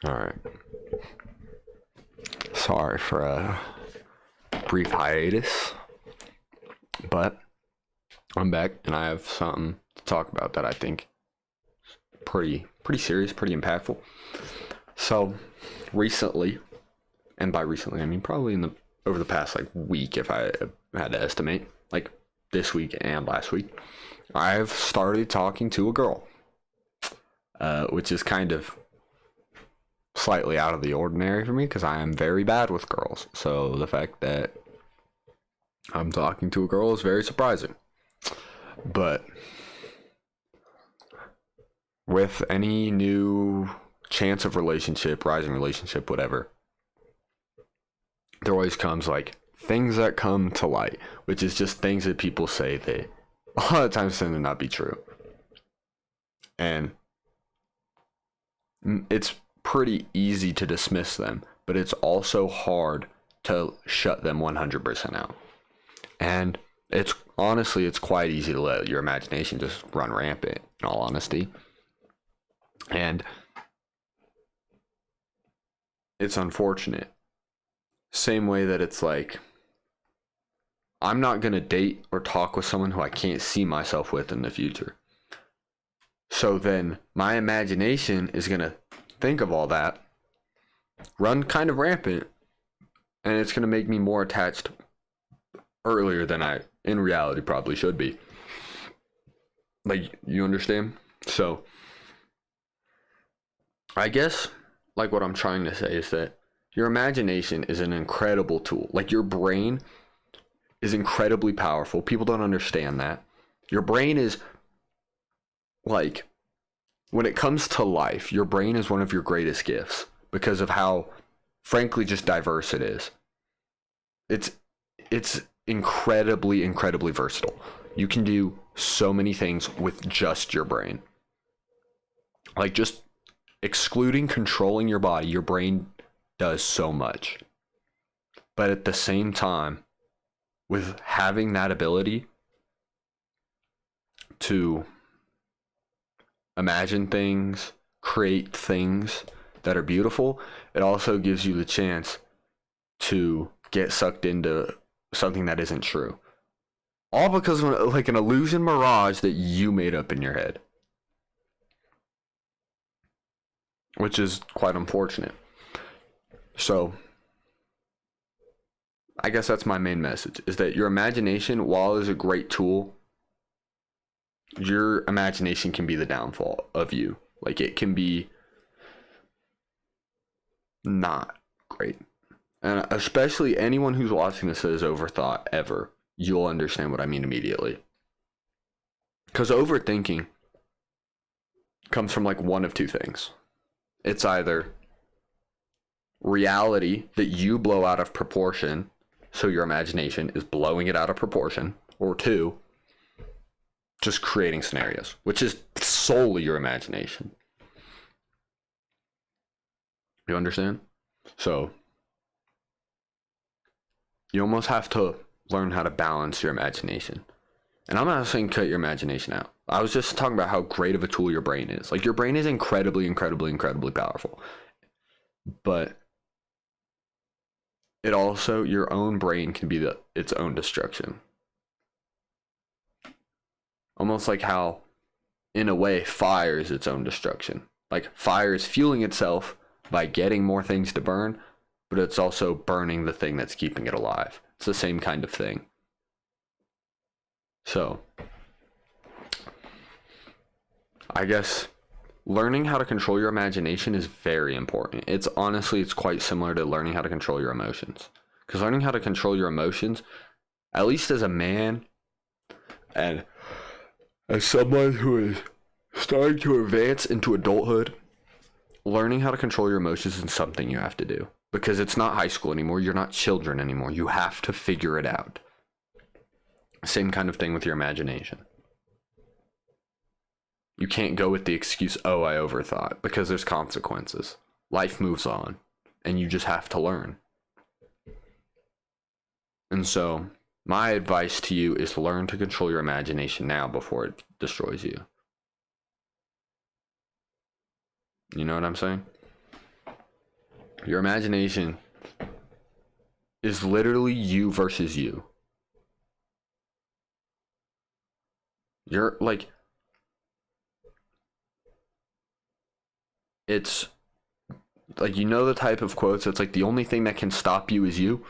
All right. Sorry for a brief hiatus, but I'm back and I have something to talk about that I think pretty serious, pretty impactful. So, recently, and by recently I mean probably in the over the past like week, if I had to estimate, like this week and last week, I've started talking to a girl, which is kind of slightly out of the ordinary for me because I am very bad with girls. So the fact that I'm talking to a girl is very surprising. But with any new chance of relationship, rising relationship, whatever, there always comes like things that come to light, which is just things that people say that a lot of times tend to not be true. And it's pretty easy to dismiss them, but it's also hard to shut them 100% out. And it's honestly, it's quite easy to let your imagination just run rampant, in all honesty. And it's unfortunate. Same way that it's like, I'm not going to date or talk with someone who I can't see myself with in the future. So then my imagination is going to think of all that, run kind of rampant, and it's going to make me more attached earlier than I in reality probably should be. Like, you understand? So I guess like what I'm trying to say is that your imagination is an incredible tool. Like, your brain is incredibly powerful. People don't understand that. Your brain is like, when it comes to life, your brain is one of your greatest gifts because of how, frankly, just diverse it is. It's incredibly versatile. You can do so many things with just your brain. Like, just excluding controlling your body, your brain does so much. But at the same time, with having that ability to imagine things, create things that are beautiful, it also gives you the chance to get sucked into something that isn't true. All because of like an illusion mirage that you made up in your head. Which is quite unfortunate. So, I guess that's my main message, is that your imagination, while it is a great tool, your imagination can be the downfall of you. Like, it can be not great. And especially anyone who's watching this that has overthought ever, you'll understand what I mean immediately. Because overthinking comes from like one of two things. It's either reality that you blow out of proportion, so your imagination is blowing it out of proportion, or two, just creating scenarios, which is solely your imagination. You understand? So you almost have to learn how to balance your imagination. And I'm not saying cut your imagination out. I was just talking about how great of a tool your brain is. Like, your brain is incredibly powerful. But it also, your own brain can be its own destruction. Almost like how, in a way, fire is its own destruction. Like, fire is fueling itself by getting more things to burn, but it's also burning the thing that's keeping it alive. It's the same kind of thing. So, I guess learning how to control your imagination is very important. It's quite similar to learning how to control your emotions. Because learning how to control your emotions, at least as a man, and as someone who is starting to advance into adulthood, learning how to control your emotions is something you have to do. Because it's not high school anymore. You're not children anymore. You have to figure it out. Same kind of thing with your imagination. You can't go with the excuse, oh, I overthought, because there's consequences. Life moves on, and you just have to learn. And so, my advice to you is to learn to control your imagination now before it destroys you. You know what I'm saying? Your imagination is literally you versus you. You're like, it's like, you know, the type of quotes that's like, the only thing that can stop you is you.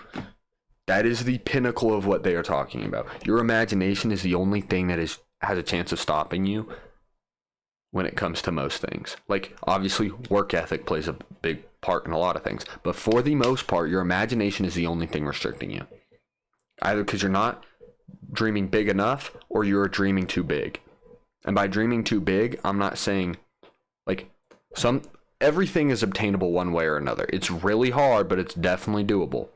That is the pinnacle of what they are talking about. Your imagination is the only thing that has a chance of stopping you when it comes to most things. Like, obviously, work ethic plays a big part in a lot of things, but for the most part, your imagination is the only thing restricting you. Either because you're not dreaming big enough, or you're dreaming too big. And by dreaming too big, I'm not saying like everything is obtainable one way or another. It's really hard, but it's definitely doable.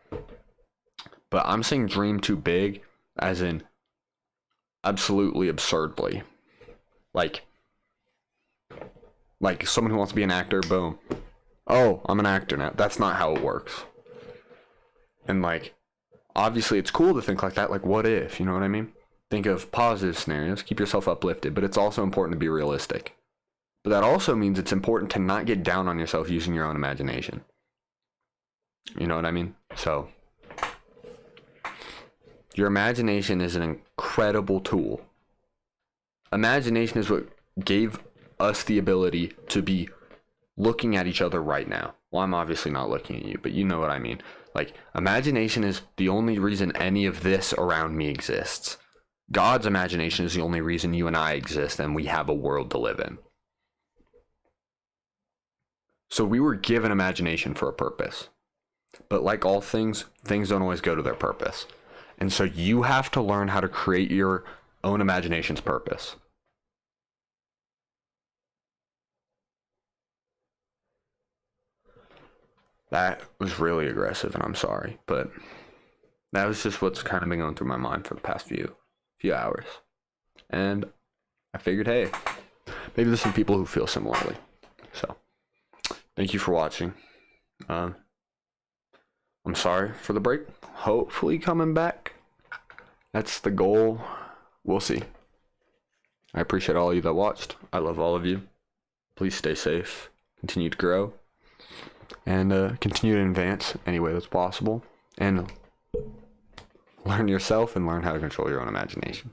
But I'm saying dream too big, as in absolutely absurdly. Like someone who wants to be an actor, boom. Oh, I'm an actor now. That's not how it works. And like, obviously it's cool to think like that, like what if, you know what I mean? Think of positive scenarios, keep yourself uplifted, but it's also important to be realistic. But that also means it's important to not get down on yourself using your own imagination. You know what I mean? So, your imagination is an incredible tool. Imagination is what gave us the ability to be looking at each other right now. Well, I'm obviously not looking at you, but you know what I mean. Like, imagination is the only reason any of this around me exists. God's imagination is the only reason you and I exist and we have a world to live in. So we were given imagination for a purpose. But like all things, things don't always go to their purpose. And so you have to learn how to create your own imagination's purpose. That was really aggressive, and I'm sorry, but that was just what's kind of been going through my mind for the past few hours. And I figured, hey, maybe there's some people who feel similarly. So, thank you for watching. I'm sorry for the break. Hopefully coming back. That's the goal. We'll see. I appreciate all of you that watched. I love all of you. Please stay safe. Continue to grow. And continue to advance any way that's possible. And learn yourself and learn how to control your own imagination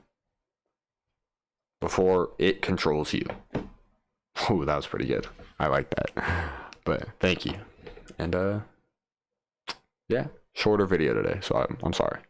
before it controls you. Oh, that was pretty good. I like that. But thank you. And yeah, shorter video today, so I'm sorry.